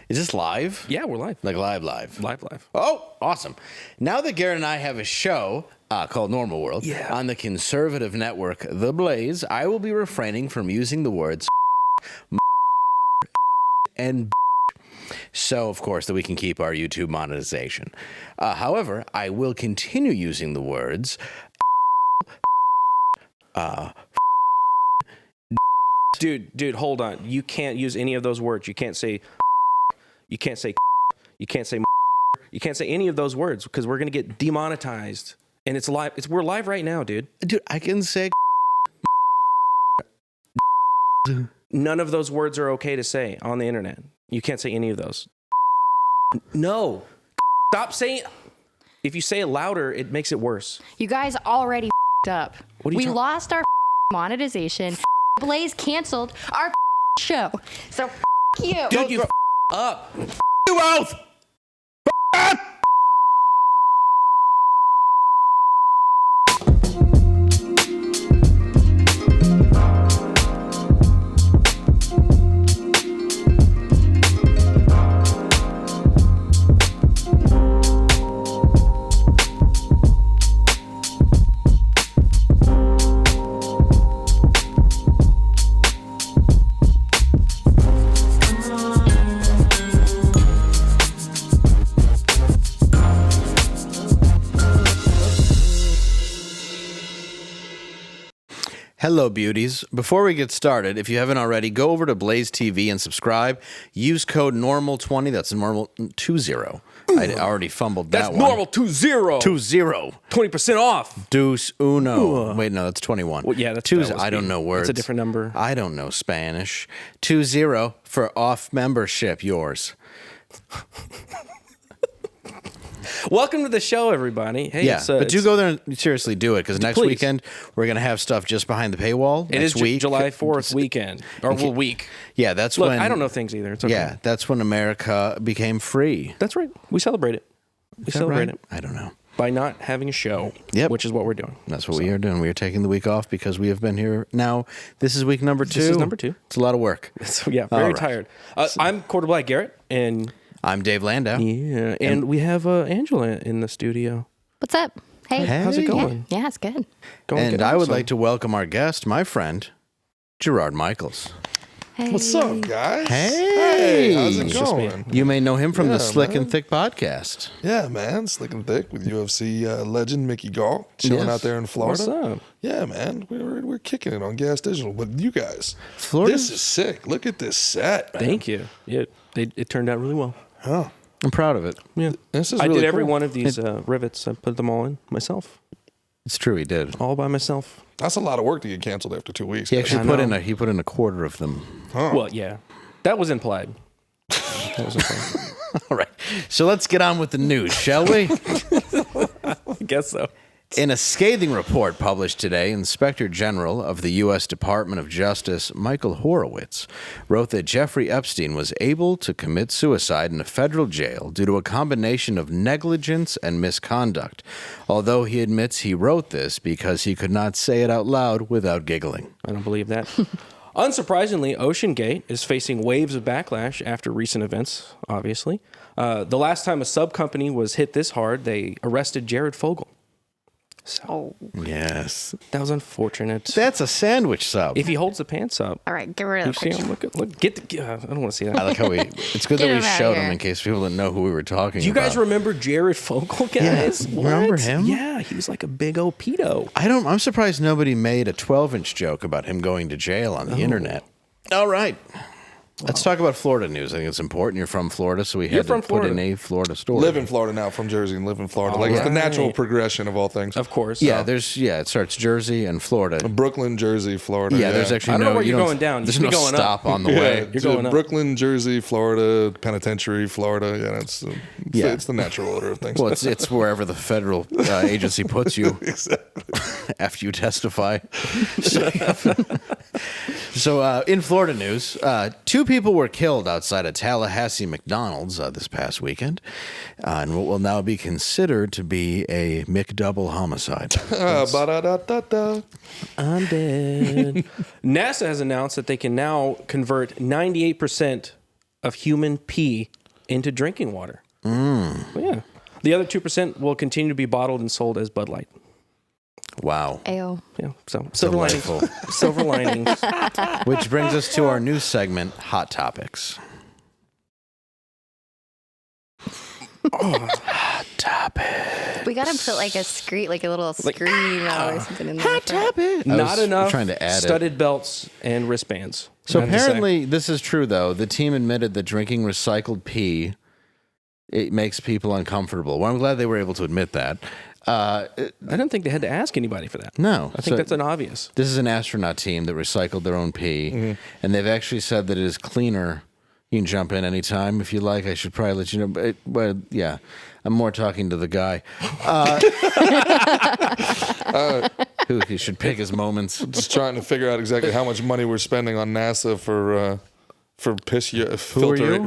Is this live? Yeah, we're live. Like live. Live. Oh, awesome. Now that Garrett and I have a show called Normal World on the conservative network The Blaze, I will be refraining from using the words and so, of course, that we can keep our YouTube monetization. However, I will continue using the words Dude, hold on. You can't use any of those words. You can't say you can't say any of those words because we're going to get demonetized. And it's live. We're live right now, dude. Dude, I can say None of those words are okay to say on the internet. You can't say any of those. No. Stop saying. If you say it louder, it makes it worse. You guys already up. We lost our monetization. Blaze canceled our show. So you. Dude, you up. you both. Hello, beauties. Before we get started, if you haven't already, go over to Blaze TV and subscribe. Use code NORMAL20. That's normal20. I already fumbled that That's one. normal 20. 20% off. Deuce uno. Wait, no, that's 21. Well, yeah, that's I don't know words. It's a different number. I don't know Spanish. 20 for off membership, yours. Welcome to the show, everybody. Hey, Yeah, but do go there and seriously do it, because next weekend we're going to have stuff just behind the paywall. It next is week. July 4th weekend, or week. Yeah, that's Look, when... I don't know things either. It's okay. Yeah, that's when America became free. That's right. We celebrate it. We celebrate it I don't know. by not having a show, which is what we're doing. That's what we are doing. We are taking the week off because we have been here now. This is week number 2. This is number 2. It's a lot of work. So, yeah, very tired. I'm Quarter Black Garrett, and... I'm Dave Landau. Yeah, and we have Angela in the studio. What's up? Hey. How's it going? Yeah, it's good. And I would like to welcome our guest, my friend, Gerard Michaels. Hey. What's up, guys? Hey. How's it It's just me. going? You may know him from the Slick man. and Thick podcast. Yeah, man. Slick and Thick with UFC legend Mickey Gall chilling out there in Florida. What's up? Yeah, man. We're kicking it on Gas Digital. But you guys, Florida? this is sick. Look at this set, man. Thank you. Yeah, it turned out really well. Huh. I'm proud of it. Yeah, This is I really did every cool. one of these rivets. I put them all in myself, It's true, he did. all by myself. That's a lot of work to get canceled after 2 weeks. He guys. actually I put in a quarter of them. Huh. Well, yeah, that was implied. That was implied. All right. So let's get on with the news, shall we? I guess so. In a scathing report published today, Inspector General of the U.S. Department of Justice, Michael Horowitz, wrote that Jeffrey Epstein was able to commit suicide in a federal jail due to a combination of negligence and misconduct, although he admits he wrote this because he could not say it out loud without giggling. I don't believe that. Unsurprisingly, OceanGate is facing waves of backlash after recent events, obviously. The last time a sub-company was hit this hard, they arrested Jared Fogle. So Yes. that was unfortunate. That's a sandwich sub. If he holds the pants up, All right, get rid you of see that. him? Look, get the. I don't want to see I that. like how it's good Get that we him outta showed here. him in case people didn't know who we were talking Do you guys about. remember Jared Fogle, guys? Yeah, remember him? Yeah, he was like a big old pedo. I'm surprised nobody made a 12-inch joke about him going to jail on the internet. All right. Let's talk about Florida news. I think it's important. You're from Florida, so we had to put in a Florida story. Live in Florida now, from Jersey, and live in Florida. All It's the right. natural progression of all things. Of course. Yeah, it starts Jersey and Florida. Brooklyn, Jersey, Florida. Yeah, there's actually I don't know where you you're don't- going down. You There's should no be going up. stop on the Yeah, way. You're going up. Brooklyn, Jersey, Florida, Penitentiary, Florida. Yeah, it's the natural order of things. Well, it's wherever the federal agency puts you Exactly. after you testify. So in Florida news, 2 people were killed outside a Tallahassee McDonald's this past weekend, in what will now be considered to be a McDouble homicide. Ba-da-da-da-da. I'm dead. NASA has announced that they can now convert 98% of human pee into drinking water. Yeah. The other 2% will continue to be bottled and sold as Bud Light. Wow. Ayo. Yeah. So silver Delightful. linings. Silver linings. Which brings us to our new segment, Hot Topics. Hot Topics. We gotta put like a little screamo or something in there. Hot Topics. Not enough trying to add studded belts and wristbands. So I have to say. apparently, this is true, though. The team admitted that drinking recycled pee, it makes people uncomfortable. Well, I'm glad they were able to admit that. I don't think they had to ask anybody for that. No. I think that's an obvious. This is an astronaut team that recycled their own pee, and they've actually said that it is cleaner. You can jump in anytime if you like. I should probably let you know. But yeah, I'm more talking to the guy. Who should pick his moments. Just trying to figure out exactly how much money we're spending on NASA for piss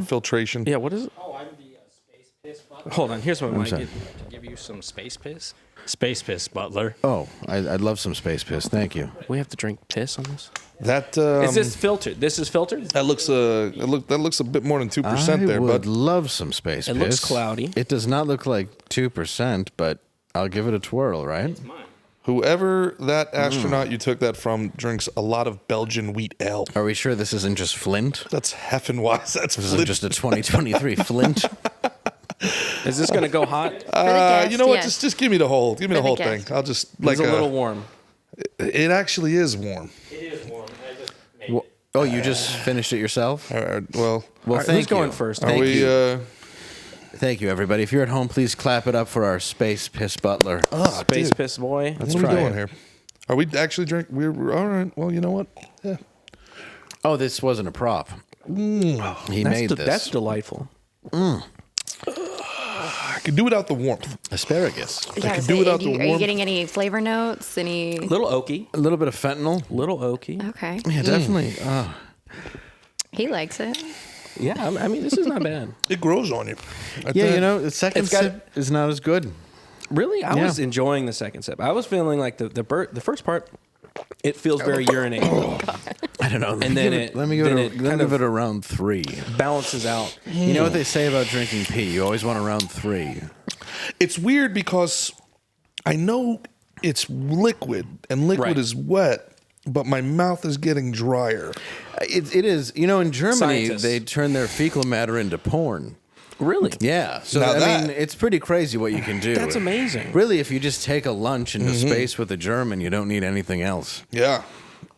filtration. Yeah, what is it? Oh, I'm the space piss butler. Hold on, here's what I sorry. get. To give you some space piss. Space piss butler. Oh, I'd love some space piss. Thank you. We have to drink piss on this? That Is this filtered? This is filtered? that looks a bit more than 2% I there, would bud. love some space It piss. looks cloudy. It does not look like 2%, but I'll give it a twirl, right? Whoever that astronaut you took that from drinks a lot of Belgian wheat ale. Are we sure this isn't just Flint? That's heffing-wise. That's This is Flint. just a 2023 Flint? Is this going to go hot? For the guest, you know what? yes. Just give me the whole. Give me the the whole guest. thing. I'll just It's a little warm. It actually is warm. It is warm. I just made Well, oh, you just finished it yourself? Well, Well, right, thank who's going you. first? are Thank we? you. Thank you, everybody. If you're at home, please clap it up for our space piss butler. Space dude. piss boy. Let's What are try we doing it. here? Are we actually drink? We're all right. Well, you know what? Yeah. Oh, this wasn't a prop. He made this. That's delightful. I could do without the warmth. Asparagus. Yeah, could do without the are you warmth. getting any flavor notes? Any? Little oaky. A little bit of fentanyl. Little oaky. Okay. Yeah, definitely. He likes it. Yeah, I mean, this is not bad. It grows on you. Yeah, you know, the second It's got- sip is not as good. Really? I Yeah. was enjoying the second sip. I was feeling like the first part, it feels very urinating. I don't know. And then let me give it around 3. Balances out. You know what they say about drinking pee? You always want around 3. It's weird because I know it's liquid and liquid Right. is wet, but my mouth is getting drier. It is. You know, in Germany, Scientists. they turn their fecal matter into porn. Really? Yeah. So, Now I that- mean, it's pretty crazy what you can do. That's amazing. Really, if you just take a lunch into space with a German, you don't need anything else. Yeah,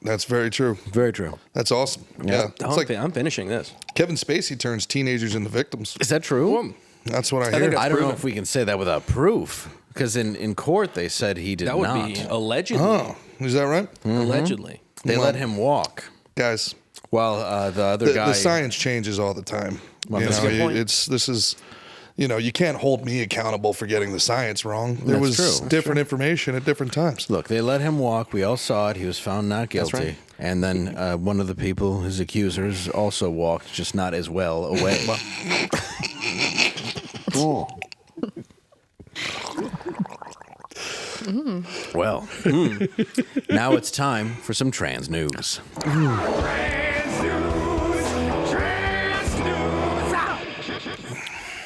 that's very true. Very true. That's awesome. Yeah, Oh, it's like I'm finishing this. Kevin Spacey turns teenagers into victims. Is that true? That's what I think hear. that's I don't know proven. if we can say that without proof. Because in court, they said he did That would not. be allegedly. Oh, is that right? Allegedly. They Well- let him walk. Guys, While the other guy... the science changes all the time. Well, you that's know, a good point. this is, you know, you can't hold me accountable for getting the science wrong. There That's was true. different information at different times. Look, they let him walk. We all saw it. He was found not guilty. right. And then one of the people, his accusers, also walked, just not as well away. Well, now it's time for some trans news.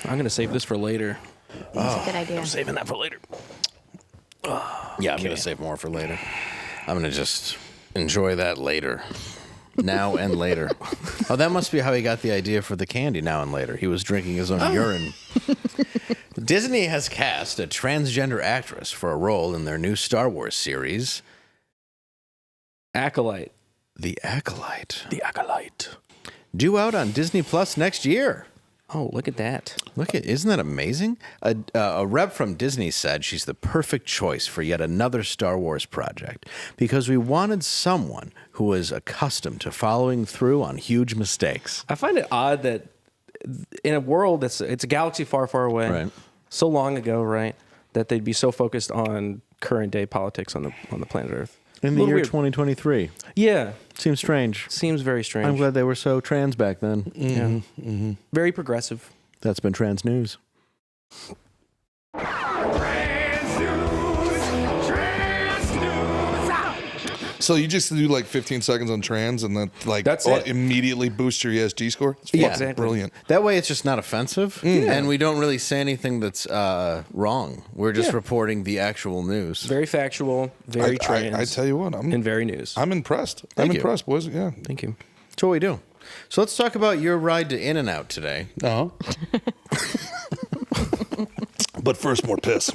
I'm going to save this for later. That's a good idea. Saving that for later. Yeah, I'm going to save more for later. I'm going to just enjoy that later. Now and later. Oh, that must be how he got the idea for the candy now and later. He was drinking his own urine. Disney has cast a transgender actress for a role in their new Star Wars series, Acolyte. The Acolyte. The Acolyte. Due out on Disney Plus next year. Oh, look at that. Look at, isn't that amazing? A rep from Disney said she's the perfect choice for yet another Star Wars project because we wanted someone who was accustomed to following through on huge mistakes. I find it odd that in a world it's a galaxy far, far away, Right. so long ago, right, that they'd be so focused on current day politics on the planet Earth. In A the little year weird. 2023. Yeah, Seems strange. seems very strange. I'm glad they were so trans back then. Yeah. Very progressive. That's been trans news. So you just do like 15 seconds on trans and then like That's it. immediately boost your ESG score? It's Yeah. fucking brilliant. That way, it's just not offensive, and we don't really say anything that's wrong. We're just reporting the actual news. Very factual, very trans. I tell you what, and very news. I'm impressed. Thank I'm you. impressed, boys. Yeah. Thank you. That's what we do. So let's talk about your ride to In-N-Out today. Uh-huh. But first, more piss.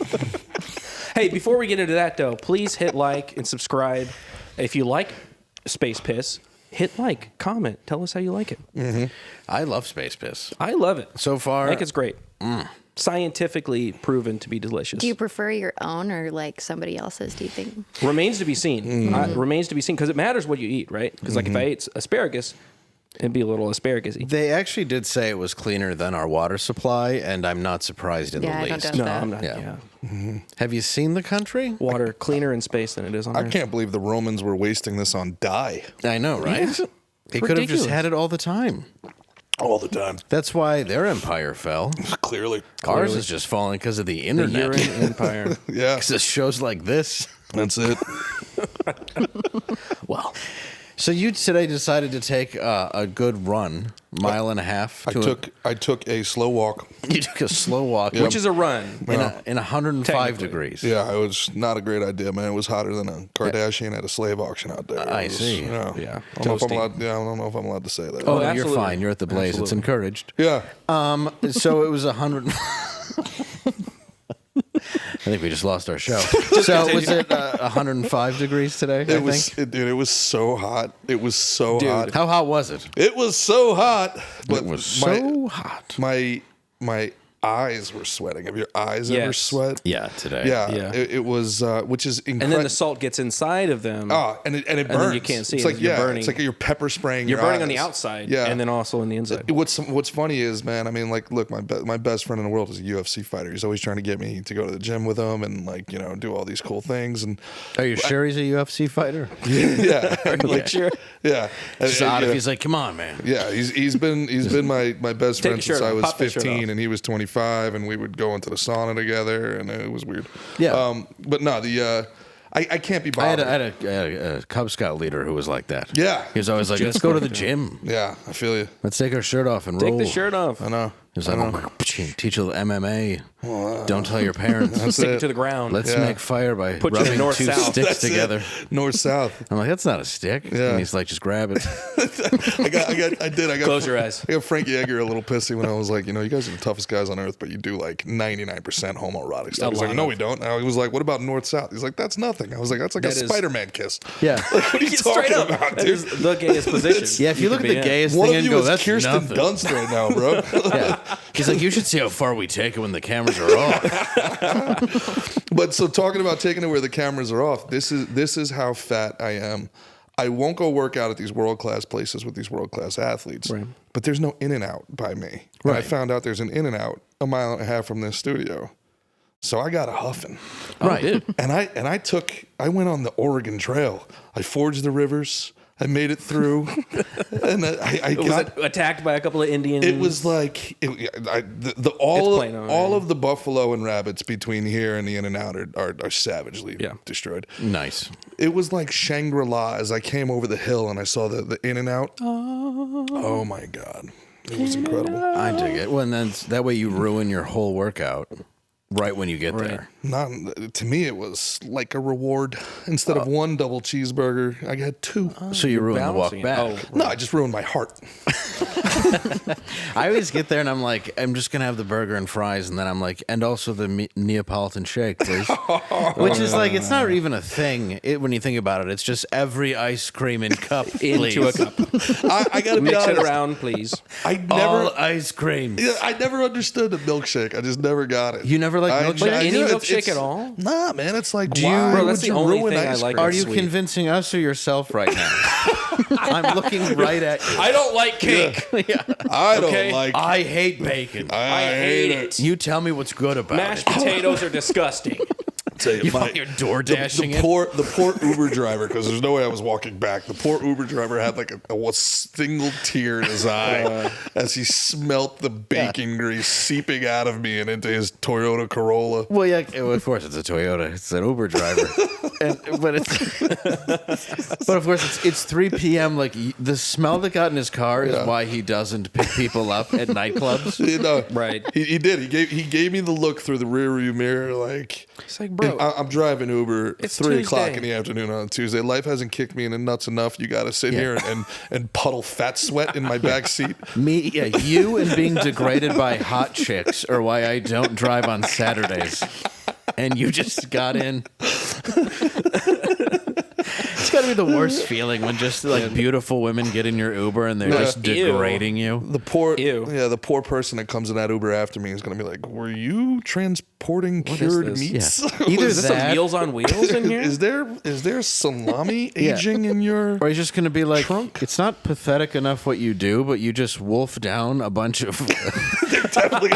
Hey, before we get into that, though, please hit like and subscribe. If you like Space Piss, hit like, comment, tell us how you like it. I love Space Piss. I love it. So far, I think it's great. Scientifically proven to be delicious. Do you prefer your own or like somebody else's? Do you think? Remains to be seen. Remains to be seen because it matters what you eat, right? Because like if I ate asparagus, it'd be a little asparagus-y. They actually did say it was cleaner than our water supply, and I'm not surprised in Yeah, the I don't least. doubt No, that. I'm not. Yeah. Yeah. Have you seen the country? Water cleaner in space than it is on I Earth. can't believe the Romans were wasting this on dye I know, right? Yeah. They could have just Ridiculous. had it all the time. all the time. That's why their empire fell. Clearly. Ours is just falling because of the The internet. urine empire. Yeah, Because of shows like this. that's it. Well, So you today decided to take a good run, mile and a half. I took a slow walk. You took a slow walk, which is a run. in 105 Technically. degrees. Yeah, it was not a great idea, man. It was hotter than a Kardashian at a slave auction out there. I It was, see. Yeah. Yeah. I don't know if I'm Toasty. allowed, I don't know if I'm allowed to say that. Oh, Oh, you're absolutely. fine. You're at the Blaze. It's Absolutely. encouraged. Yeah. So it was 100. I think we just lost our show. So was it 105 degrees today? I It was, think. dude, it was so hot. It was so Dude. hot. How hot was it? It was so hot. But It was my, so hot. my eyes were sweating. Have your eyes ever Yes. sweat? Yeah, today. Yeah. Yeah. It was, which is incredible. And then the salt gets inside of them. and it burns. then you can't see It's it. like, You're burning. It's like you're pepper spraying You're your burning on the eyes. outside, Yeah. and then also on the inside. What's funny is, man, I mean, like, look, my best friend in the world is a UFC fighter. He's always trying to get me to go to the gym with him and, like, you know, do all these cool things. And Are you sure he's a UFC fighter? yeah, Like, sure. yeah. It's odd if he's like, come on, man. Yeah, he's been my best Take friend the shirt since I off. was Pop that shirt 15 off. and he was 25, and we would go into the sauna together, and it was weird. Yeah. But no, I can't be I bothered. had a Cub Scout leader who was like that. Yeah. He was always like, let's go to the gym. Yeah, I feel you. Let's take our shirt off and Take roll. the shirt off. I know. He was like, teach a little MMA. Don't tell your parents. Stick it. it to the ground. Let's Yeah. make fire by Put you rubbing north, two south. sticks That's it. together. North south. I'm like, that's not a stick. Yeah. And he's like, just grab it. I got Close your eyes. I got Frank Yeager a little pissy when I was like, you know, you guys are the toughest guys on earth, but you do like 99% homoerotic stuff. He's like, lot no, of- we don't. And I was like, what about north south? He's like, that's nothing. I was like, that's like That a is- Spider-Man kiss. Yeah. What are you Straight talking up. about, That dude? is the gayest position. Yeah, if you look at could the be in. gayest One thing of and you go, is that's Kirsten nothing. Dunst right now, bro. Yeah. He's like, you should see how far we take it when the cameras are off. But so talking about taking it where the cameras are off, this is how fat I am. I won't go work out at these world-class places with these world-class athletes. Right. But there's no In-N-Out by me. And I Right. found out there's an In-N-Out a mile and a half from this studio. So I got a huffing. Right. Dude. And I went on the Oregon Trail. I forged the rivers. I made it through. And I Was got it attacked by a couple of Indians? it was like all It's plain on, all right? of the buffalo and rabbits between here and the In-N-Out are savagely Yeah. destroyed. Nice. It was like Shangri-La as I came over the hill and I saw the In-N-Out. Oh my God. It was incredible. I dig it. Well, and then that way you ruin your whole workout right when you get Right. there. Not to me, it was like a reward. Instead of one double cheeseburger, I got two. So you ruin the walk balancing it. back. Oh. No, I just ruined my heart. I always get there and I'm like, I'm just going to have the burger and fries. And then I'm like, and also the Neapolitan shake, please. Which is like, it's not even a thing when you think about it. It's just every ice cream in cup, please. into a cup. I got to be Mix it honest. around, please. I All never, ice cream. yeah, I never understood the milkshake. I just never got it. You never liked I- milkshake? Any yeah, milkshake at all? Nah, man. It's like, you- why Bro, would that's the you only ruin thing I ice like. cream? Are you Sweet. convincing us or yourself right now? I'm looking right at you. I don't like cake. I don't Okay. like. I hate bacon. I hate it. You tell me what's good about Mashed it. potatoes are disgusting. Tell you, my- You're door dashing the it. poor Uber driver, because there's no way I was walking back. The poor Uber driver had like a single tear in his eye as he smelt the bacon grease seeping out of me and into his Toyota Corolla. Well, yeah, of course it's a Toyota. It's an Uber driver. But of course it's 3 p.m. Like the smell that got in his car is why he doesn't pick people up at nightclubs. Right. He did. He gave me the look through the rearview mirror, like it's like, bro, I'm driving Uber. It's 3 Tuesday. o'clock in the afternoon on Tuesday. Life hasn't kicked me in the nuts enough. You got to sit here and puddle fat sweat in my back seat. You and being degraded by hot chicks are why I don't drive on Saturdays. And you just got in. It's got to be the worst feeling when just like beautiful women get in your Uber and they're just degrading you. The poor person that comes in that Uber after me is going to be like, "Were you transporting cured meats? Yeah. Either is this some Meals on Wheels in here? Is there salami aging in your?" Or he's just going to be like, trunk? "It's not pathetic enough what you do, but you just wolf down a bunch of." Definitely,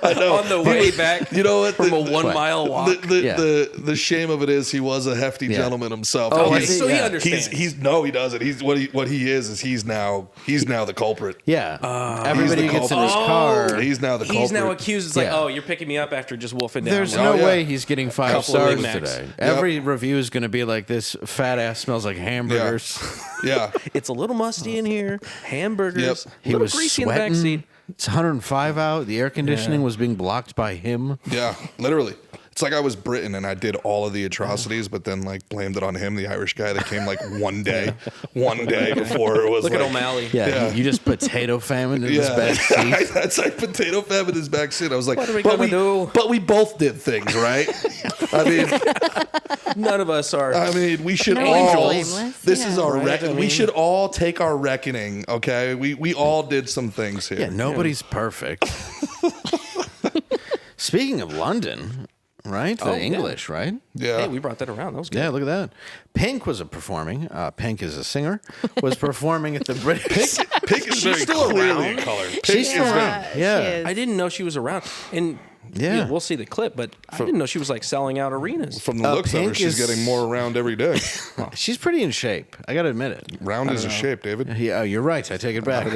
I know. On the way back, you know what? from a 1 mile walk. The shame of it is he was a hefty gentleman himself. Oh, so he understands. He doesn't. He's what he is he's now the culprit. Yeah, everybody gets in his car. He's now the culprit. He's now accused. It's like, oh, you're picking me up after just wolfing down. There's no way he's getting 5 Couple of stars Big Macs. today. Every review is going to be like, this fat ass smells like hamburgers. Yeah. It's a little musty in here. Hamburgers. Yep. He was greasy sweating. in the backseat. It's 105 out. The air conditioning was being blocked by him. Yeah, literally. It's like I was Britain and I did all of the atrocities, but then like blamed it on him, the Irish guy that came like one day before it was. Look like, at O'Malley. Yeah, you just potato famine in his back seat. That's like potato fam in his back seat. I was like, What are we gonna do? But we both did things, right? I mean, None of us are. we should No all. one's blameless. This is our Right, reckoning. We should all take our reckoning. Okay, we all did some things here. Yeah, nobody's perfect. Speaking of London, right? The English, right? Yeah. Hey, we brought that around. That was good. Yeah, look at that. Pink was performing. Pink is a singer. Was performing at the British. Pink is very still clearly around? a color. Pink She's is still very- around. Yeah. she is. I didn't know she was around. And Yeah. we'll see the clip, but I didn't know she was like selling out arenas. From the looks of her, Pink she's is- getting more round every day. She's pretty in shape. I got to admit it. Round is a shape, David. Yeah, you're right. I take it back.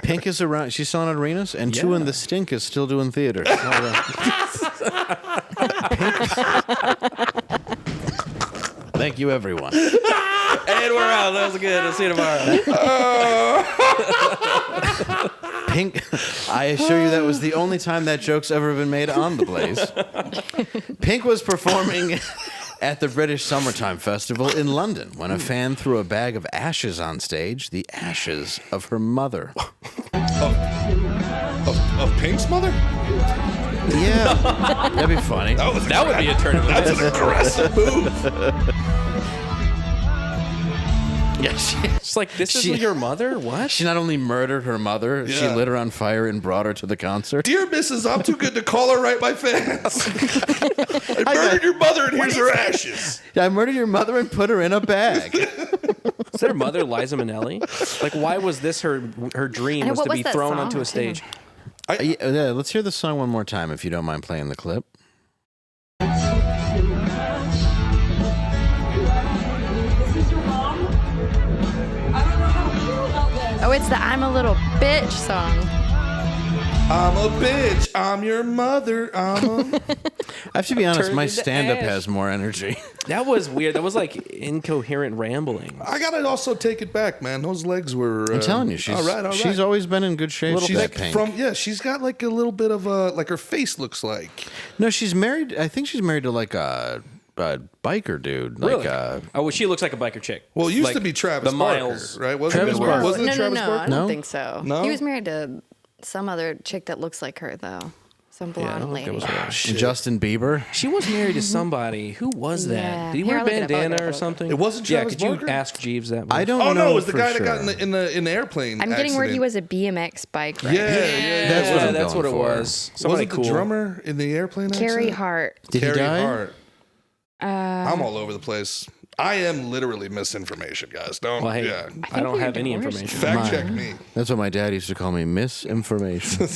Pink is around. She's selling at arenas, and Two in the Stink is still doing theater. Thank you, everyone. And we're out. That was good. I'll see you tomorrow. Pink, I assure you that was the only time that joke's ever been made on The Blaze. Pink was performing at the British Summertime Festival in London when a fan threw a bag of ashes on stage, the ashes of her mother. Of Pink's mother? Yeah, that'd be funny. That would be a turn of events. That's an aggressive move. Yeah, It's like, this is your mother? What? she not only murdered her mother, she Yeah. lit her on fire and brought her to the concert. Dear Mrs., I'm too good to call her right by fans. I murdered your mother and here's her ashes. I murdered your mother and put her in a bag. Is that her mother, Liza Minnelli? Like, why was this her dream, And was what to was be that thrown song, onto a too? stage? Yeah, let's hear the song one more time if you don't mind playing the clip. Oh, it's the I'm a Little Bitch song. I'm a bitch. I'm your mother. I have to be honest, Turn my into stand-up ash. has more energy. That was weird. That was like incoherent rambling. I gotta also take it back, man. Those legs were. I'm telling you, she's all right. she's always been in good shape. She's that like Pink. she's got like a little bit of a like her face looks like. No, she's married. I think she's married to like a biker dude. Really? Like Oh, well, she looks like a biker chick. Well, it used Like to be Travis the Barker, Miles. right? Wasn't Travis it? Barker. Wasn't no, it Travis I Barker? don't No? think so. No? He was married to some other chick that looks like her, though. Some blonde lady. Justin Bieber. She was married to somebody. Who was that? Yeah. Did he Here, wear a I'll look it up, I'll look bandana it up, or I'll look it up. something? It wasn't Yeah, Travis could you Barker? ask Jeeves that? I don't Oh know. no, it was the for guy sure. that got in the airplane. I'm getting word he accident. was a BMX bike rider. Yeah. That's what I'm that's going what it for. was. Somebody Wasn't cool. the drummer in the airplane Carrie accident? Hart. Did Carrie he die? Hart. I'm all over the place. I am literally misinformation, guys. Don't. Well, hey, Yeah. I don't we have were any divorced. information. Fact check me. That's what my dad used to call me, misinformation.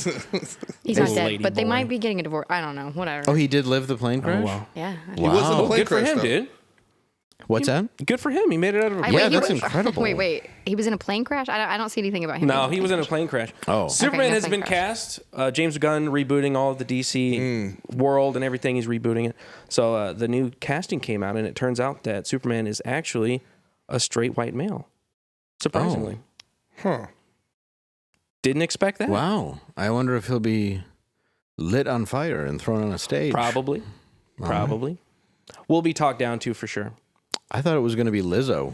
He's not Lady dead, but they boy. might be getting a divorce. I don't know. Whatever. Oh, he did live the plane crash? Wow. Yeah. He was in the Wow. plane Good for crash, him, though. dude. What's that? Good for him. He made it out of a I- Yeah, wait, he that's was- incredible. Wait. He was in a plane crash? I don't see anything about him. No, he was in a plane crash. Oh. Superman Okay, has plane been crash. cast. James Gunn rebooting all of the DC world and everything. He's rebooting it. So the new casting came out, and it turns out that Superman is actually a straight white male. Surprisingly. Huh. Didn't expect that. Wow. I wonder if he'll be lit on fire and thrown on a stage. Probably. Probably. Will be talked down to for sure. I thought it was going to be Lizzo.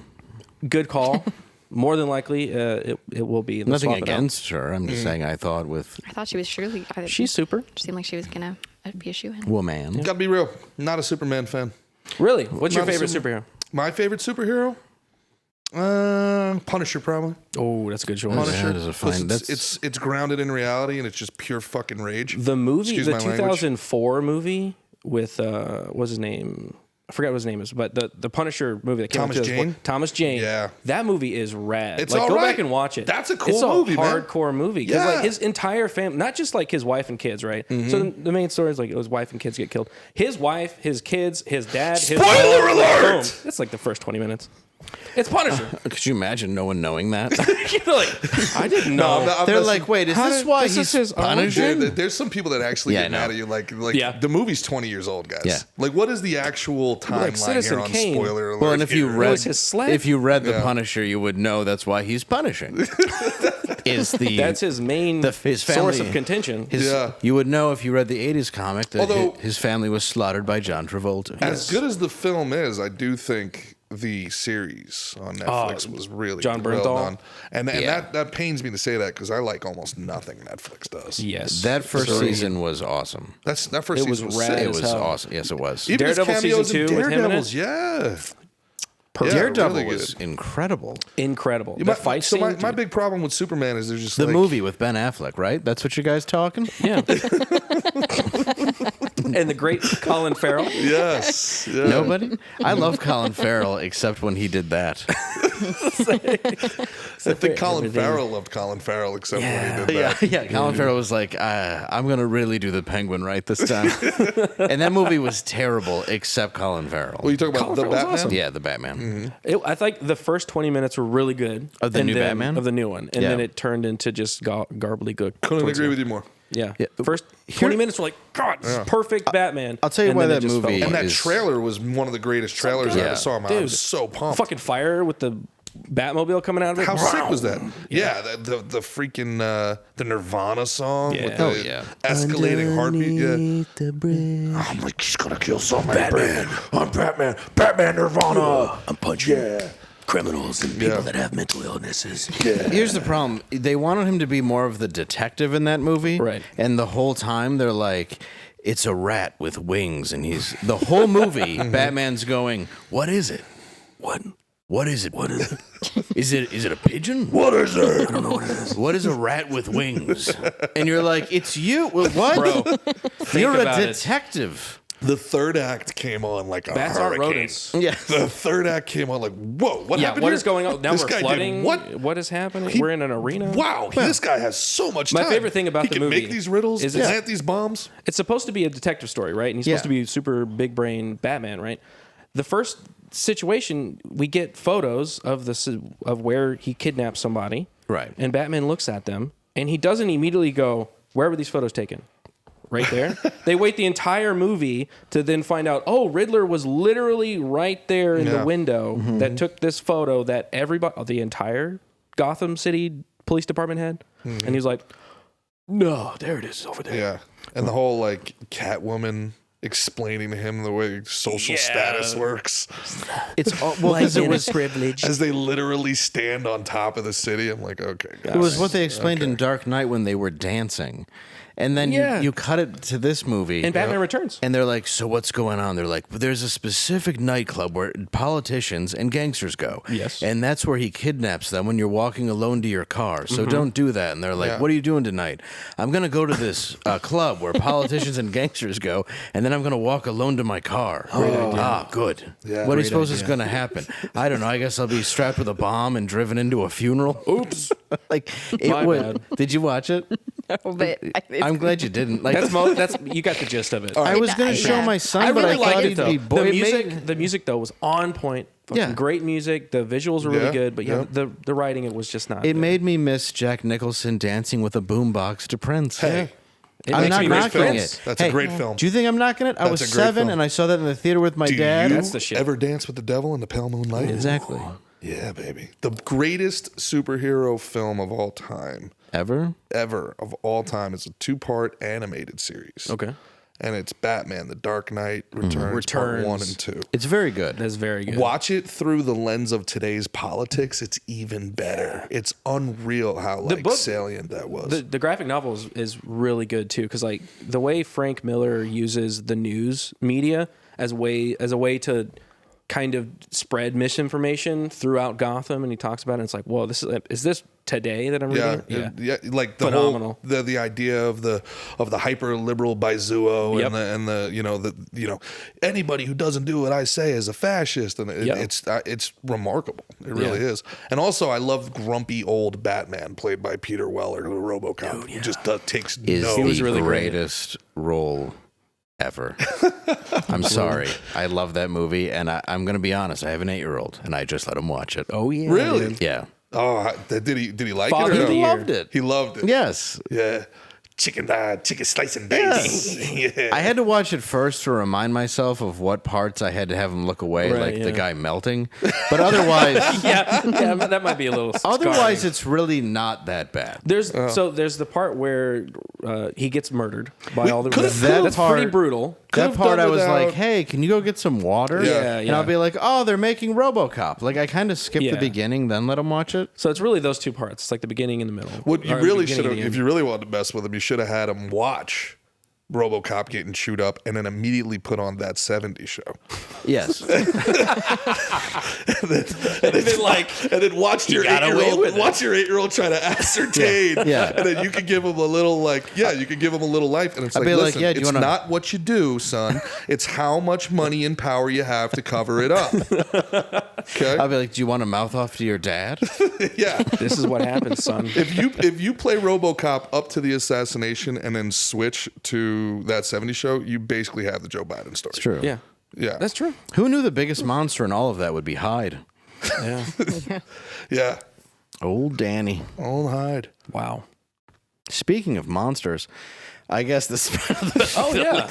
Good call. More than likely, it will be. They'll Nothing swap it out. against her. I'm just saying I thought with I thought she was surely. She's super. Seemed like she was gonna be a shoe-in. woman. Gotta be real. Not a Superman fan. Really? What's your Not a favorite super- superhero? My favorite superhero? Punisher, probably. Oh, that's a good choice. Punisher. Punisher. that is a 'Cause fine- it's grounded in reality and it's just pure fucking rage. The movie, Excuse the my language. 2004 movie with what's his name? I forgot what his name is, but the Punisher movie that came Thomas out in 2004 Jane? Thomas Jane. Yeah. That movie is rad. It's like all go right. back and watch it. That's a cool it's movie, a man. hardcore movie because Yeah. like his entire family, not just like his wife and kids, right? So the main story is like his wife and kids get killed. His wife, his kids, his dad. His Spoiler mom, alert! boom. That's like the first 20 minutes. It's Punisher. Could you imagine no one knowing that? You're like, I didn't know. I'm They're messing- like, wait, is How this did- why this he's is his punishing? There's some people that actually Yeah, I get know. mad at you. Like Yeah. the movie's 20 years old, guys. Yeah. Like, what is the actual timeline Citizen here on Kane. spoiler alert? Well, and if you here? read was his sled. if you read The Yeah. Punisher, you would know that's why he's punishing. Is the That's his main his source family- of contention. Yeah. You would know if you read the 80s comic that Although- his family was slaughtered by John Travolta. As good as the film is, I do think the series on Netflix was really John well Bernthal? done. And Yeah. that pains me to say that because I like almost nothing Netflix does. Yes. That first season was awesome. That first It was season was rad sick. It as was hell. awesome. Yes, it was. Even his Daredevil cameos season in 2 with him in Daredevils, it? yeah. Yeah, Daredevil really was good. incredible. Incredible. Yeah, The fight so scene. my dude. big problem with Superman is there's just The like, movie with Ben Affleck, right? That's what you guys talking? Yeah. And the great Colin Farrell. Yes. Yeah. Nobody? I love Colin Farrell except when he did that. I think Colin Farrell loved Colin Farrell except when he did that. Yeah. Colin Farrell was like, I'm going to really do the Penguin right this time. And that movie was terrible except Colin Farrell. Well, you talking about Colin the Farrell's Batman? awesome. Yeah, the Batman. I think the first 20 minutes were really good. Of the and new then- Batman? Of the new one. And Yeah. then it turned into just garbly good. Couldn't towards agree the with you more. Yeah. Yeah. The first 20 minutes were like, God, this is perfect Batman. I'll tell you And why then it that just fell movie- apart. And that is- trailer was one of the greatest trailers I Yeah. ever saw. Man, I Dude, was so pumped. Fucking fire with the Batmobile coming out of it. How sick was that? Yeah, the freaking the Nirvana song with Yeah. the Oh, yeah. escalating heartbeat. Yeah. I'm like, she's gonna kill somebody. Batman. I'm Batman. Batman Nirvana. I'm punching criminals and people Yeah. that have mental illnesses. Here's the problem. They wanted him to be more of the detective in that movie. Right. And the whole time they're like, it's a rat with wings. And he's the whole movie, Batman's going, what is it? What is it? What is it? Is it a pigeon? What is it? I don't know what it is. What is a rat with wings? And you're like, it's you. Well, what? Bro, You're a about it. detective. The third act came on like a Bats aren't hurricane. rodents. Yeah. The third act came on like, whoa, what Yeah, happened what here? is going on? Now This we're guy did flooding. what? What is happening? He- We're in an arena. Wow, this guy has so much My time. favorite thing about he the can movie make these riddles, is it's- plant these bombs. It's supposed to be a detective story, right? And he's supposed Yeah. to be super big brain Batman, right? The first situation, we get photos of of where he kidnaps somebody. Right. And Batman looks at them, and he doesn't immediately go, where were these photos taken? Right there. They wait the entire movie to then find out, oh, Riddler was literally right there in the window that took this photo that everybody, the entire Gotham City Police Department had. And he was like, no, there it is over there. Yeah, and the whole like Catwoman explaining to him the way social status works It's all, well, because it was privilege. as they literally stand on top of the city. I'm like, okay, it was what they explained in Dark Knight when they were dancing. And then Yeah. you cut it to this movie. And Batman Returns. And they're like, so what's going on? They're like, well, there's a specific nightclub where politicians and gangsters go. Yes. And that's where he kidnaps them when you're walking alone to your car. So don't do that. And they're like, what are you doing tonight? I'm going to go to this club where politicians and gangsters go, and then I'm going to walk alone to my car. Good. Yeah. What do you suppose is going to happen? I don't know. I guess I'll be strapped with a bomb and driven into a funeral. Oops. Like, it My was. bad. Did you watch it? but I'm glad you didn't. Like, That's you got the gist of it. I was going to show Yeah. my son, I but really I liked thought it, he'd though. be bored. The music though was on point. Fucking Yeah. great music. The visuals were really Yeah, good, but yeah. the writing it was just not. It good. made me miss Jack Nicholson dancing with a boombox to Prince. Hey, It I'm makes not me miss knocking Prince. it. That's a great film. Do you think I'm knocking it? I That's was a great 7 film. and I saw that in the theater with my Do dad. you That's the shit. ever dance with the devil in the pale moonlight? Exactly. Yeah, baby. The greatest superhero film of all time, Ever? ever of all time, is a 2-part animated series. Okay, And it's Batman: The Dark Knight Returns, Part 1 and 2. It's very good. that's very good. Watch it through the lens of today's politics. It's even better. It's unreal how book- salient that was. The graphic novel is really good too, because like the way Frank Miller uses the news media as a way to kind of spread misinformation throughout Gotham, and he talks about it. And it's like, whoa, is this today that I'm reading? yeah, like the Phenomenal. whole the idea of the hyper liberal Baizuo Yep. and the anybody who doesn't do what I say is a fascist, and Yep. it's remarkable. It really is. And also, I love grumpy old Batman played by Peter Weller, who RoboCop who just takes Is no. the was really great. greatest role ever. I'm sorry. I love that movie, and I'm going to be honest. I have an 8-year-old, and I just let him watch it. Oh yeah, Really? dude. Yeah. Oh, did he like Father it? Or of the no? Year. Loved it. He loved it. Yes. Yeah. Chicken slice and baby. Yeah. I had to watch it first to remind myself of what parts I had to have him look away, Right, like the yeah. guy melting. But otherwise, yeah, that might be a little. otherwise, scarring. it's really not that bad. There's the part where he gets murdered by all the. could've- That's that pretty part- brutal. That Could've part, done I was without- like, "Hey, can you go get some water?" Yeah, And I'll be like, "Oh, they're making RoboCop." Like I kind of skipped Yeah. the beginning, then let him watch it. So it's really those two parts. It's like the beginning and the middle. What you Or the really beginning should have, and the if end. you really wanted to mess with him, you should have had him watch RoboCop getting chewed up and then immediately put on That 70s Show. Yes. And then watch your got away 8-year-old with it. watch your 8-year-old try to ascertain. Yeah. And then you can give him a little you can give him a little life. And it's I'd like, be like, listen, yeah, do you it's wanna- not what you do, son. It's how much money and power you have to cover it up. Okay? I'll be like, "Do you want to mouth off to your dad?" Yeah. This is what happens, son. If you play RoboCop up to the assassination and then switch to That 70s Show, you basically have the Joe Biden story. It's true. Yeah, Yeah. that's true. Who knew the biggest monster in all of that would be Hyde? Yeah. Yeah. Old Danny. Old Hyde. Wow. Speaking of monsters, I guess this. Oh yeah.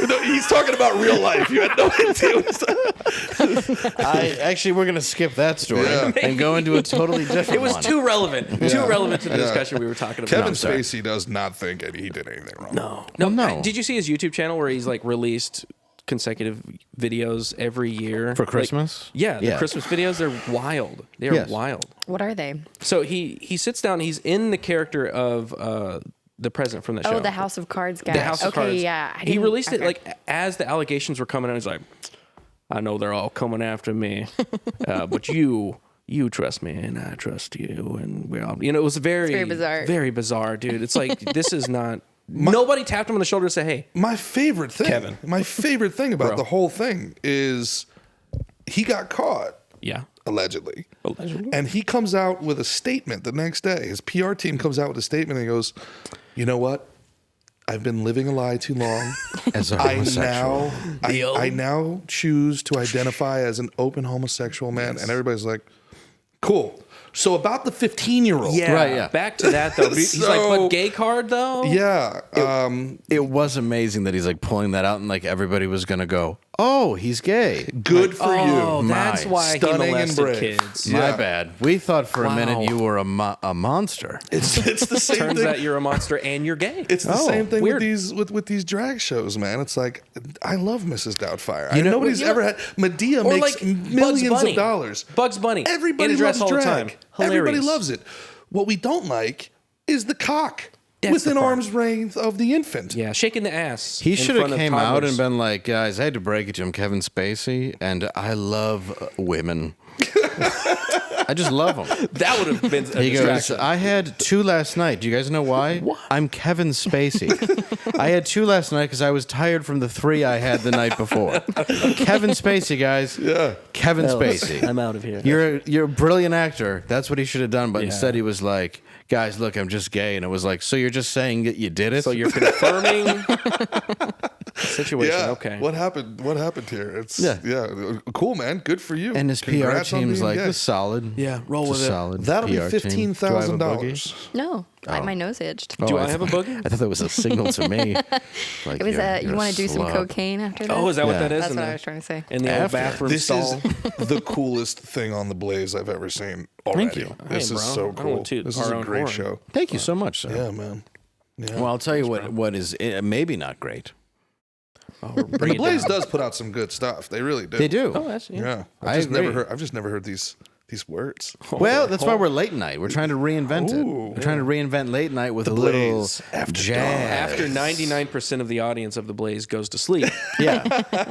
No, he's talking about real life. You had no idea. What he's talking- We're gonna skip that story Yeah. and go into a totally different. It was one. too relevant. Too relevant to the discussion we were talking about. Kevin sorry. Spacey does not think he did anything wrong. No. no. Did you see his YouTube channel where he's like released consecutive videos every year For Like, Christmas? yeah, the Yeah. Christmas videos. They're wild. They're Yes. wild. What are they? So he sits down. He's in the character of the president from the show. Oh, the House of Cards guy. The House of okay, Cards. yeah. I He didn't- released it okay. like as the allegations were coming out. He's like, I know they're all coming after me, but you trust me and I trust you, and we're all. It was very bizarre. very bizarre, dude. It's like this is not. Nobody tapped him on the shoulder to say, "Hey, My favorite thing, Kevin. my favorite thing about Bro. the whole thing is he got caught, yeah, allegedly. allegedly." And he comes out with a statement the next day. His PR team comes out with a statement and he goes, "You know what? I've been living a lie too long. As a I homosexual. I now choose to identify as an open homosexual man." And everybody's like, cool. So about the 15-year-old. Yeah, Right, yeah. Back to that though. He's like, So- "But gay card though." Yeah. It was amazing that he's like pulling that out and like everybody was gonna go, "Oh, he's gay." Good for Oh, you. that's My. why he Stunning and molested brave. kids. Yeah. My bad. We thought for a Wow. minute you were a monster. It's the same Turns thing. out you're a monster and you're gay. It's the Oh, same thing weird. with these drag shows, man. It's like I love Mrs. Doubtfire. You know- Nobody's you know- ever had Medea Or makes like millions Bugs Bunny. of dollars. Bugs Bunny. Everybody in a dress loves all the drag. time. Everybody Hilarious. loves it. What we don't like is the cock That's within the part. arm's length of the infant. Yeah, shaking the ass. He in should have front of came out toddlers. and been like, "Guys, I had to break it to him, Kevin Spacey, and I love women. I just love them." That would have been a He goes, distraction. "I had 2 last night. Do you guys know why? I'm Kevin Spacey. I had 2 last night because I was tired from the 3 I had the night before." Kevin Spacey, guys. Yeah. Kevin Spacey. I'm out of here. You're a brilliant actor. That's what he should have done. But instead, he was like, guys, look, I'm just gay. And it was like, so you're just saying that you did it? So you're confirming the situation. Yeah. Okay. What happened? What happened here? It's cool, man. Good for you. And his PR Congrats on team's being like, gay. this is solid. Yeah, roll It's a with it. solid That'll be PR team. Do I have a boogie? $15,000. No, my nose itched. Do I have a boogie? I thought that was a signal to me. Like, It was you want to do some slut. cocaine after that? Oh, is that what Yeah. that is? That's in what the, I was trying to say. in the old After. bathroom This stall? is the coolest thing on the Blaze I've ever seen already. you. This Hey, is bro. so I don't cool. want to This toot is our a own great horn. show. Thank you so much, sir. Yeah, man. Yeah. Well, I'll tell you what is maybe not great. Oh, we're And the bringing it Blaze down. does put out some good stuff. They really do. They do. Oh, that's, yeah. Yeah. I I've agree. just never heard these words. Well, that's why we're late night. We're trying to reinvent it. Ooh. We're trying to reinvent late night with a Blaze little After jazz. After 99% of the audience of The Blaze goes to sleep, Yeah.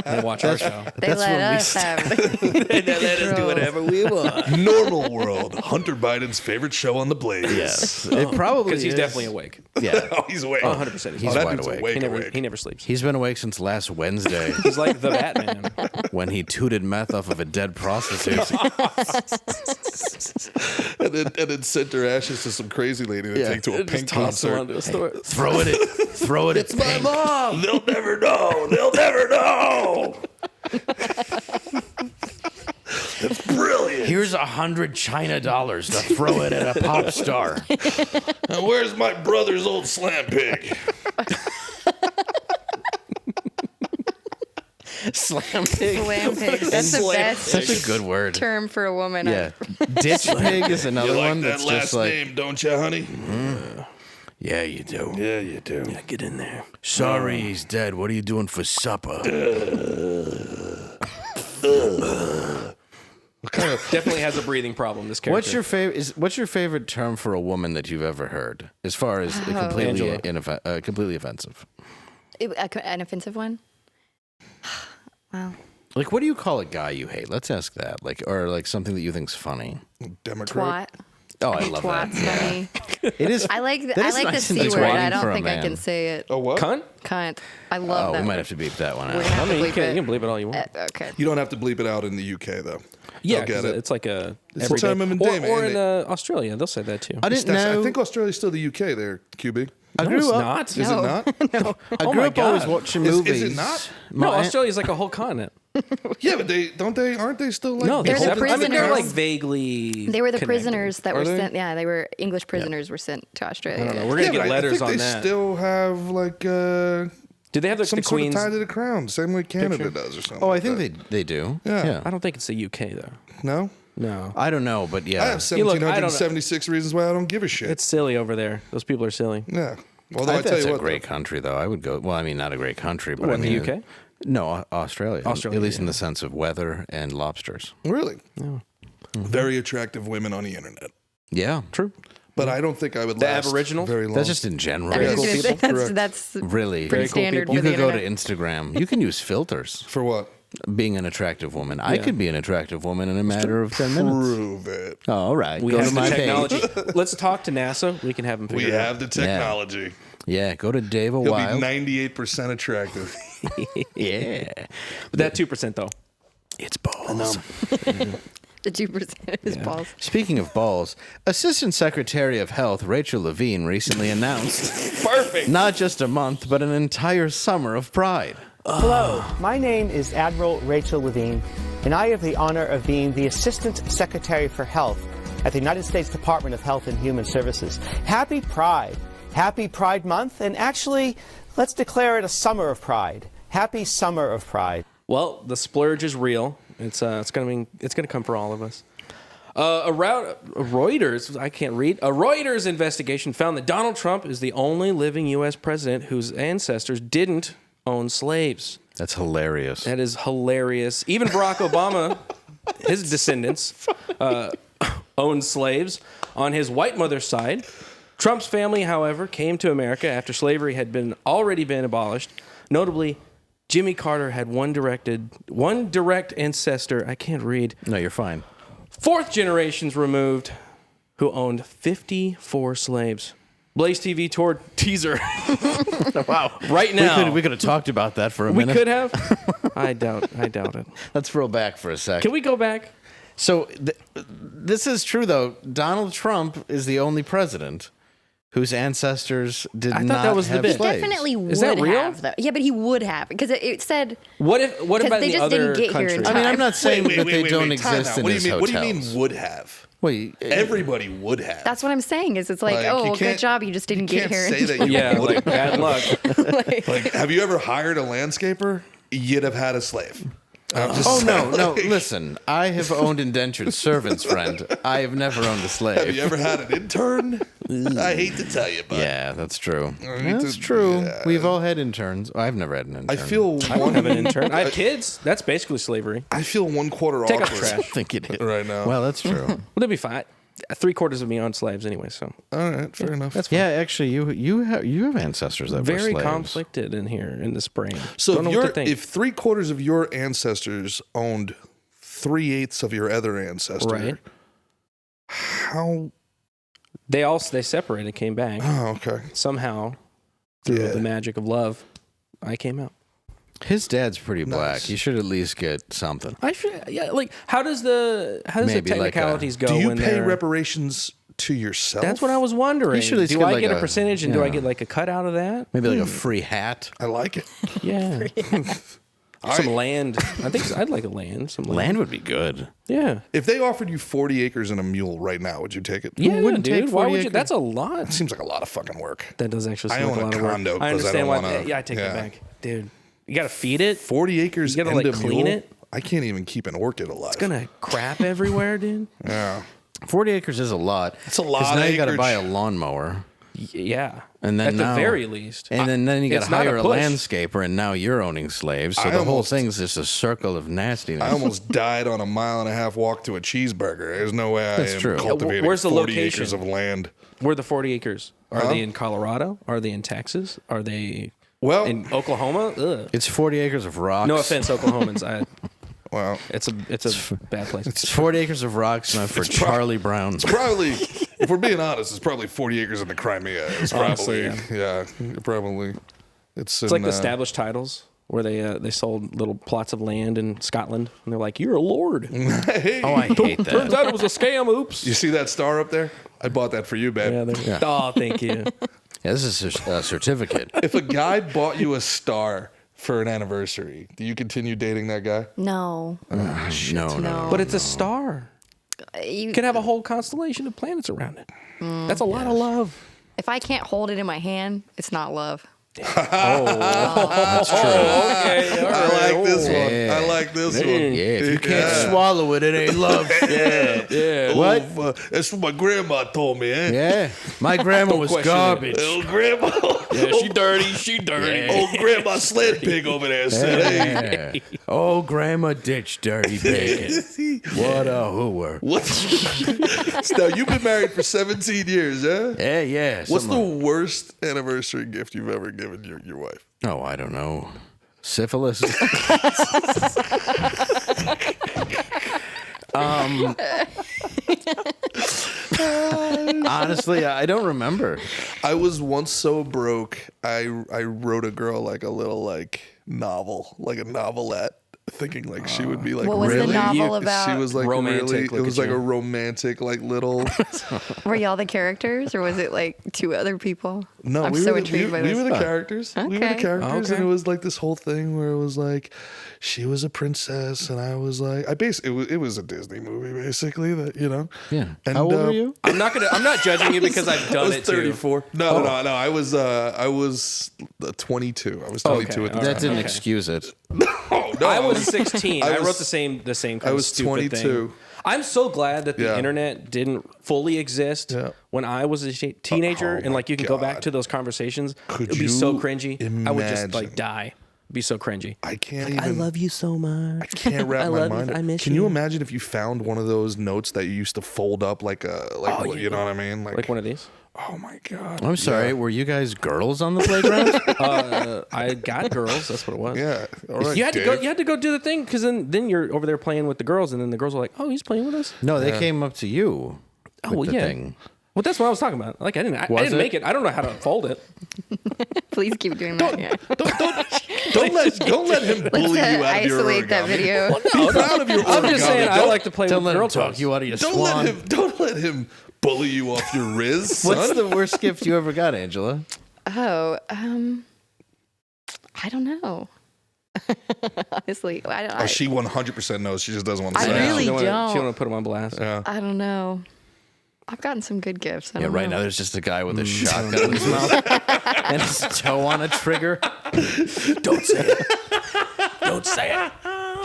they watch our show. They That's let when we us have. They let us do whatever we want. Normal World, Hunter Biden's favorite show on the Blaze. Yes. It probably Because he's is. definitely awake. Yeah. Oh, he's awake. 100%. He's that wide dude's awake. He never sleeps. He's been awake since last Wednesday He's like the Batman. when he tooted meth off of a dead prostitute. and then sent her ashes to some crazy lady to Yeah. take to a Pink Toss him concert. onto a store. Throw it at Pink. Mom! They'll never know. They'll never know. It's brilliant. Here's $100 China to throw it at a pop star. Now, where's my brother's old slam pig? Slam pig. Slam pig. That's the best Such a good word. term for a woman. Yeah. Ditch pig is another You like one that that's last just like, name, don't you, honey? yeah, you do. Yeah, you do. Get in there. Sorry, he's dead. What are you doing for supper? Definitely has a breathing problem, this character. What's your favorite term for a woman that you've ever heard, as far as completely offensive? An offensive one? Wow. Like, what do you call a guy you hate? Let's ask that. Or something that you think's funny. Democrat. Twat. Oh, I love that. Twat's funny. It is. I like the That is the nice and C word. exciting I don't for a think I man. can say it. Oh, what? Cunt? Cunt. I love Oh, that. we might have to beep that one We're out. gonna have I mean, to you bleep can it. believe it all you want. Okay. You don't have to bleep it out in the UK, though. Yeah, They'll get 'cause it. it's like a It's everyday. time of the day, man, or in ain't Australia, they'll say that too. I didn't know. I think Australia's still the UK there, QB. I No, grew it's up. not. Is it not? I Oh grew my up always God. watching Is movies. it not? No, My- Australia's like a whole continent. Yeah, but aren't they still like No, They're the separate. I mean, they're prisoners. like vaguely. They were the connected. prisoners that Are were they? sent. Yeah, they were English prisoners were sent to Australia. I don't know. We're gonna Yeah, but get letters I think on they that. still have like Do they have some the sort of Queen's? tie to the crown, same way Canada does or something. Oh, I like think that. they do. Yeah. I don't think it's the UK though. No, No, I don't know, but yeah. I have You look, I don't know. 1776 reasons why I don't give a shit. it's silly over there. Those people are silly. Yeah. Although I think tell it's you a what, great though, country, though. I would go. Well, I mean, not a great country, but What, I in the mean, UK? No, Australia. Australia, At least in yeah. the sense of weather and lobsters. really, very attractive women on the internet. Yeah, True. But I don't think I would The last Aboriginal? very long. that's just in general. I was cool gonna say, people. that's, Correct. that's Really, pretty Very cool standard people. you for the could go to internet. Instagram. You can use filters. For what? Being an attractive woman, I Yeah. could be an attractive woman in a matter of 10 minutes. Prove it. Oh, all right, We go have to the my technology. page. Let's talk to NASA. We can have them figure We it out. have the technology. Yeah, go to Dave a He'll Wild. be 98% attractive. Yeah, But that 2% though. it's balls. The 2% is balls. Speaking of balls, Assistant Secretary of Health Rachel Levine recently announced Perfect. not just a month, but an entire summer of Pride. Hello, my name is Admiral Rachel Levine, and I have the honor of being the Assistant Secretary for Health at the United States Department of Health and Human Services. Happy Pride. Happy Pride Month, and actually, let's declare it a summer of pride. Happy Summer of Pride. Well, the splurge is real. It's gonna come for all of us. Reuters, I can't read. A Reuters investigation found that Donald Trump is the only living U.S. president whose ancestors didn't own slaves. That's hilarious. That is hilarious. Even Barack Obama, his descendants, owned slaves on his white mother's side. Trump's family, however, came to America after slavery had already been abolished. Notably, Jimmy Carter had one direct ancestor. I can't read. No, you're fine. Fourth generations removed, who owned 54 slaves. Blaze TV tour teaser. Wow. Right now. We could have talked about that for a We minute. could have. I doubt it. Let's roll back for a second. Can we go back? So this is true, though. Donald Trump is the only president whose ancestors did I thought not that was the have bit. slaves. Definitely would Is that real? have, though. Yeah, but he would have because it said. What Because about they in the just other didn't get here in countries? I mean, I'm time. not saying that they don't time exist out. in What do his you mean? hotels. What do you mean would have? Wait, Everybody would have. That's what I'm saying. Is it's like, Like, oh, you good can't- job, you just didn't get can't here. say that you Yeah, would like bad luck. Like, have you ever hired a landscaper? You'd have had a slave. I'm just Oh saying, no! like, Listen, I have owned indentured servants, friend. I have never owned a Have slave. you ever had an intern? I hate to tell you, but Yeah, that's true. need That's to- true. yeah. We've all had interns. I've never had an intern. I feel I don't have an intern. I have kids. That's basically slavery. I feel 1/4 Take out awkward the I trash. think it is right now. Well, that's true. Well, they'll be fine. 3/4 of me on slaves anyway, so All right, fair enough. that's fine. Yeah, actually, you have ancestors that were Very slaves. conflicted in here in this brain. So Don't know what to think. if 3/4 of your ancestors owned 3/8 of your other ancestor, Right. how? they separated, came back Oh, okay. somehow through Yeah. the magic of love. I came out. His dad's pretty black. Nice. He should at least get something. I should. Yeah, like how does the Maybe like technicalities go? Do you when pay they're- reparations to yourself? That's what I was wondering. You should at least Do get I like get a a- percentage and do I yeah. get like a cut out of that? Maybe like a free hat. I like it. Yeah. Some land. I think I'd like a land. Some land. Land would be good. Yeah. If they offered you 40 acres and a mule right now, would you take it? Yeah, wouldn't dude. take Why 40 would you? acres? That's a lot. Seems like a lot of fucking work. That does actually I seem like own a lot a of work. condo I 'cause I understand don't why. wanna- Yeah, I take yeah. it back, dude. You got to feed it. 40 acres You gotta, and like, a clean mule? it. I can't even keep an orchid alive. It's gonna crap everywhere, dude. Yeah. 40 acres is a lot. It's a lot Because now of you got to acreage. buy a lawnmower. Yeah. And then at now- the very least, And then you got it's to not hire a push. landscaper, and now you're owning slaves. So I the whole almost- thing's just a circle of nastiness. I almost died on a 1.5 mile walk to a cheeseburger. There's no way That's I am true. cultivating Where's the 40 location? acres of land. Where are the 40 acres? Are they in Colorado? Are they in Texas? Are they Well, in Oklahoma? Ugh. It's 40 acres of rocks. No offense, Oklahomans. well, It's a bad place. It's 40 acres of rocks enough for Charlie Brown. probably, if we're being honest, it's probably 40 acres in the Crimea. It's probably, Honestly, yeah, probably. It's like the established titles where they sold little plots of land in Scotland, and they're like, "You're a lord." Hey, Oh, I hate Turns that. out it was a scam. Oops. you see that star up there? I bought that for you, babe. Yeah, oh, thank you. Yeah, this is a certificate. If a guy bought you a star for an anniversary, do you continue dating that guy? No. No. But it's a star. You You can have a whole constellation of planets around it. That's a lot of love. If I can't hold it in my hand, it's not love. That's true. Okay, I like this one. Yeah. I like this Yeah, one. if you can't swallow it, it ain't love. Yeah. What? Oh, that's what my grandma told me, eh? Yeah. My grandma was question it. garbage. Old grandma. Yeah, she dirty. She dirty. Old grandma sled pig over there said, hey. Yeah. Oh, grandma ditch dirty bacon. What a hooer. What? Now, you've been married for 17 years, huh? Yeah. What's the something like- worst anniversary gift you've ever given your wife? Oh, I don't know. Syphilis. Honestly, I don't remember. I was once so broke, I wrote a girl like a little like novel, like a novelette, thinking like she would be like What was the really. novel about? She was like Romantic, really. It look was at like you. a romantic, like little. Were y'all the characters, or was it like two other people? No, I'm we so were intrigued by we this. were the characters. We were the Okay. characters, Okay. and it was like this whole thing where it was like, she was a princess, and I was like, it was a Disney movie basically that Yeah. And, How old were you? I'm not judging you because I've I done was it too. 34. No. I was 22. I was 22 at the all time. That didn't excuse it. Oh, no, I was 16. I was- wrote the same kind I of was stupid 22. thing. I'm so glad that the Yeah. internet didn't fully exist Yeah. when I was a teenager, Oh and like you can go back God. to those conversations. Could It'd be so you cringy. I would just like imagine? die. Be so cringy. I can't even. you so much. I can't wrap I my love mind. you. I miss Can you. you imagine if you found one of those notes that you used to fold up like a you know what I mean? Like one of these. Oh my god. I'm sorry. Yeah. Were you guys girls on the playground? I got girls. That's what it was. Yeah. All right, You had to Dave. go. You had to go do the thing because then you're over there playing with the girls, and then the girls are like, "Oh, he's playing with us." No, they came up to you. Oh, with well, the yeah. thing. Well, that's what I was talking about. Like I didn't Was make it? it. I don't know how to fold it. Please keep doing that. Yeah. Don't let him bully you out of your origami. Isolate that video. Be proud of your origami. I'm just saying, I like to play Don't with let girl him talk toys. you out of your Don't swan. let him bully you off your Riz, son. What's the worst gift you ever got, Angela? Oh, I don't know. Honestly, She 100% knows. She just doesn't want to I say it. really She don't don't. want to put him on blast. Yeah. I don't know. I've gotten some good gifts. I Yeah, don't right know. now there's just a guy with a shotgun in his mouth and his toe on a trigger. Don't say it. Don't say it.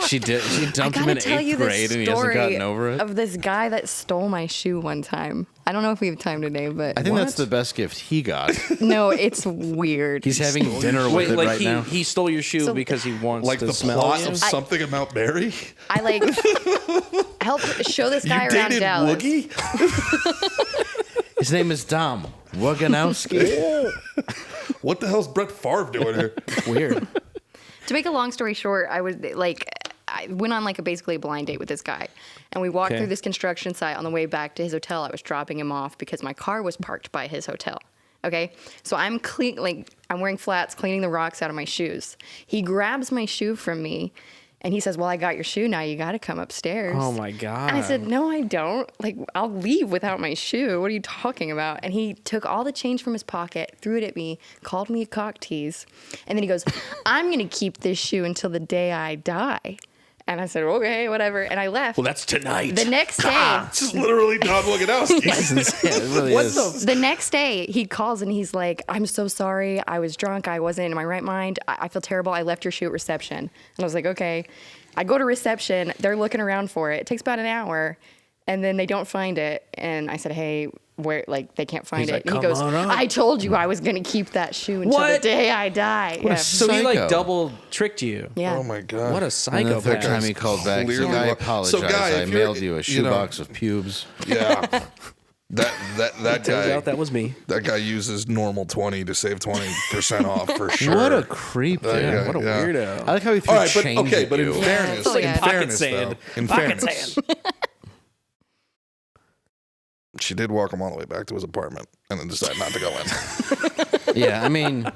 She dumped I him gotta in tell you 8th the grade and he hasn't story gotten over it. of this guy that stole my shoe one time. I don't know if we have time today, but I think that's the best gift he got. no, it's weird. He's having dinner with Wait, it like right now. he stole your shoe So- because he wants Like to the smell plot you? of something about Mary? I like helped show this guy You around dated Dallas. Woogie? His name is Dom Waganowski. What the hell's Brett Favre doing here? Weird. To make a long story short, I went on like basically a blind date with this guy, and we walked Okay. through this construction site. On the way back to his hotel, I was dropping him off because my car was parked by his hotel. Okay, so I'm I'm wearing flats, cleaning the rocks out of my shoes. He grabs my shoe from me, and he says, "Well, I got your shoe now. You got to come upstairs." Oh my god. And I said, "No, I don't. Like, I'll leave without my shoe. What are you talking about?" And he took all the change from his pocket, threw it at me, called me a cock tease, and then he goes, "I'm gonna keep this shoe until the day I die." And I said, "Okay, whatever." And I left. Well, that's tonight. The next day, This is literally Don Waganowski. Yeah, it really is. the next day, he calls and he's like, "I'm so sorry. I was drunk. I wasn't in my right mind. I feel terrible. I left your shoe at reception." And I was like, "Okay." I go to reception. They're looking around for it. It takes about an hour, and then they don't find it. And I said, "Hey, where? Like, they can't find He's it." like, And he "Come goes, on up." "I told you I was gonna keep that shoe until the What? day I die." Yeah. So he like Psycho. double tricked you. Yeah. Oh my God. What a And the psychopath. third time he called back, he said, Clearly I wa- apologize. So, Guy, I if you're- mailed you a you know- shoebox of pubes. Yeah. That Turns guy. out that was me. That guy uses normal 20 to save 20% off for sure. What a creep, dude. Yeah, What a yeah. weirdo. I like how he threw All right, but change okay, at but in you. fairness, Oh, yeah. in Pocket fairness, sand. though, in Pocket fairness, sand. she did walk him all the way back to his apartment and then decided not to go in. Yeah, I mean,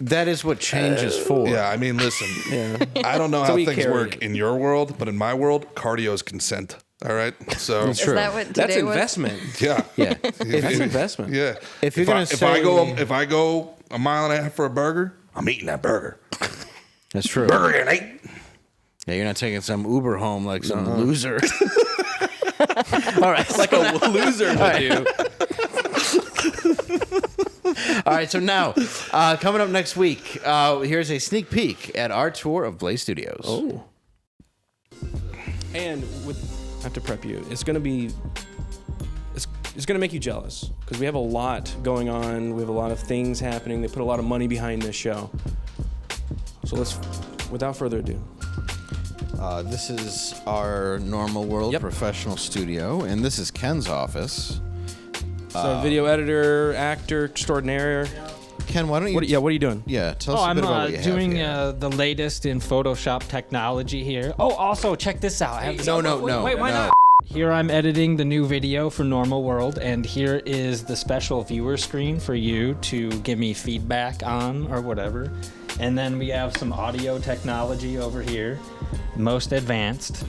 that is what change is for. Yeah, I mean, listen, I don't know So how we things carry work it. in your world, but in my world, cardio is consent. All right, so Is that what today That's was? investment. yeah, Yeah. That's investment. yeah. If you're I- gonna if I say- go a mile and a half for a burger, I'm eating that burger. That's true. Burger and eight. Yeah, you're not taking some Uber home like some loser. All right. Like a loser would do. All right, so now, coming up next week, here's a sneak peek at our tour of Blaze Studios. Oh. And I have to prep you. It's gonna be. It's gonna make you jealous because we have a lot going on. We have a lot of things happening. They put a lot of money behind this show. So let's, without further ado. This is our normal world Yep. professional studio, and this is Ken's office. So video editor, actor extraordinaire. Ken, why don't you? What are you doing? Yeah, tell us Oh, a I'm bit about what you doing have here. the latest in Photoshop technology here. Oh, also check this out. I have this No. Wait, why no. not? Here I'm editing the new video for Normal World, and here is the special viewer screen for you to give me feedback on or whatever. And then we have some audio technology over here, most advanced,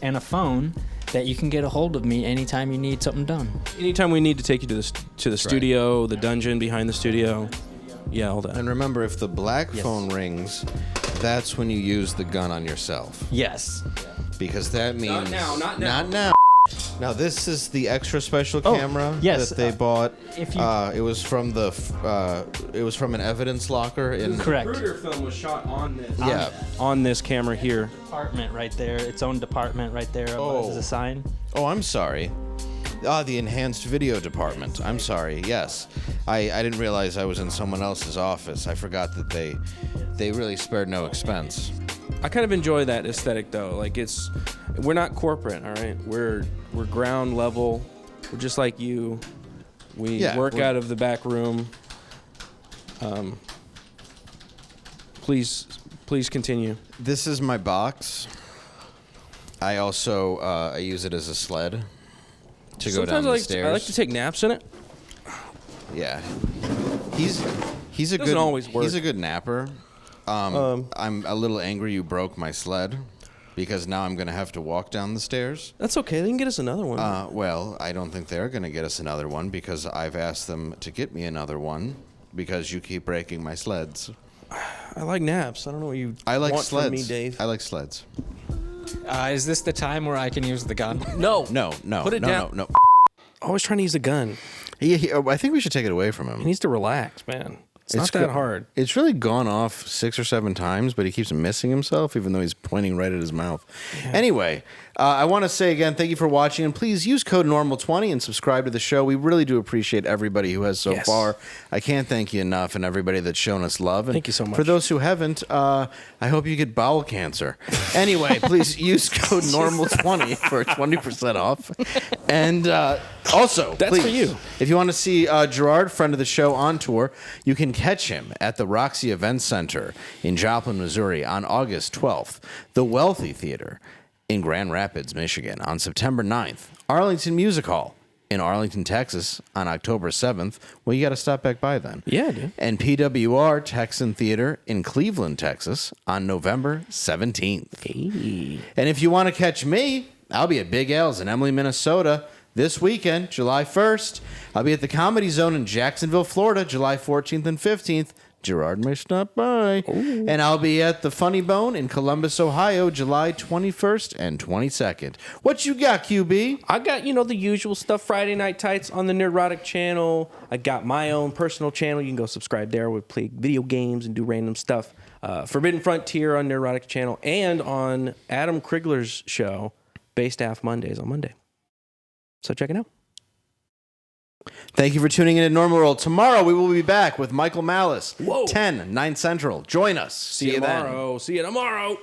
and a phone that you can get a hold of me anytime you need something done. Anytime we need to take you to the studio, the dungeon behind the studio. Yeah, all that. And remember, if the black phone rings, that's when you use the gun on yourself. Yes. Because that means... Not now. Not now. Now, this is the extra special camera yes, that they bought. if you- It was from an evidence locker in... Correct. Recruiter film was shot on this. Yeah. On this camera here. Department right there, its own department right there above the sign. Oh, I'm sorry. The enhanced video department. I'm sorry. Yes. I didn't realize I was in someone else's office. I forgot that they really spared no expense. I kind of enjoy that aesthetic though. Like we're not corporate, all right? We're ground level. We're just like you. We work out of the back room. Please continue. This is my box. I also I use it as a sled to go down the stairs. I like to take naps in it. Yeah. He's a Doesn't good always work. He's a good napper. I'm a little angry you broke my sled because now I'm going to have to walk down the stairs. That's okay. They can get us another one. Well, I don't think they're going to get us another one because I've asked them to get me another one because you keep breaking my sleds. I like naps. I don't know what you want sleds. from me, Dave. I like sleds. Is this the time where I can use the gun? No. No. Put it down. No. Always trying to use a gun. I think we should take it away from him. He needs to relax, man. It's not that hard. It's really gone off 6 or 7 times, but he keeps missing himself, even though he's pointing right at his mouth. Yeah. Anyway, I want to say again, thank you for watching, and please use code NORMAL20 and subscribe to the show. We really do appreciate everybody who has so far. I can't thank you enough, and everybody that's shown us love. And thank you so much. For those who haven't, I hope you get bowel cancer. Anyway, please use code NORMAL20 for 20% off. And also, that's please, for you. If you want to see Gerard, friend of the show, on tour, you can catch him at the Roxy Event Center in Joplin, Missouri on August 12th, the Wealthy Theater in Grand Rapids, Michigan on September 9th, Arlington Music Hall in Arlington, Texas on October 7th. Well, you got to stop back by then. Yeah, dude. And PWR Texan Theater in Cleveland, Texas on November 17th. Hey. And if you want to catch me, I'll be at Big L's in Emily, Minnesota this weekend, July 1st. I'll be at the Comedy Zone in Jacksonville, Florida, July 14th and 15th. Gerard may stop by. Ooh. And I'll be at the Funny Bone in Columbus, Ohio, July 21st and 22nd. What you got, QB? I got, the usual stuff, Friday Night Tights on the Neurotic channel. I got my own personal channel. You can go subscribe there. We play video games and do random stuff. Forbidden Frontier on Neurotic channel and on Adam Krigler's show, Bay Staff Mondays on Monday. So check it out. Thank you for tuning in to Normal World. Tomorrow we will be back with Michael Malice. 10, 9 Central. Join us. See you tomorrow. See you tomorrow.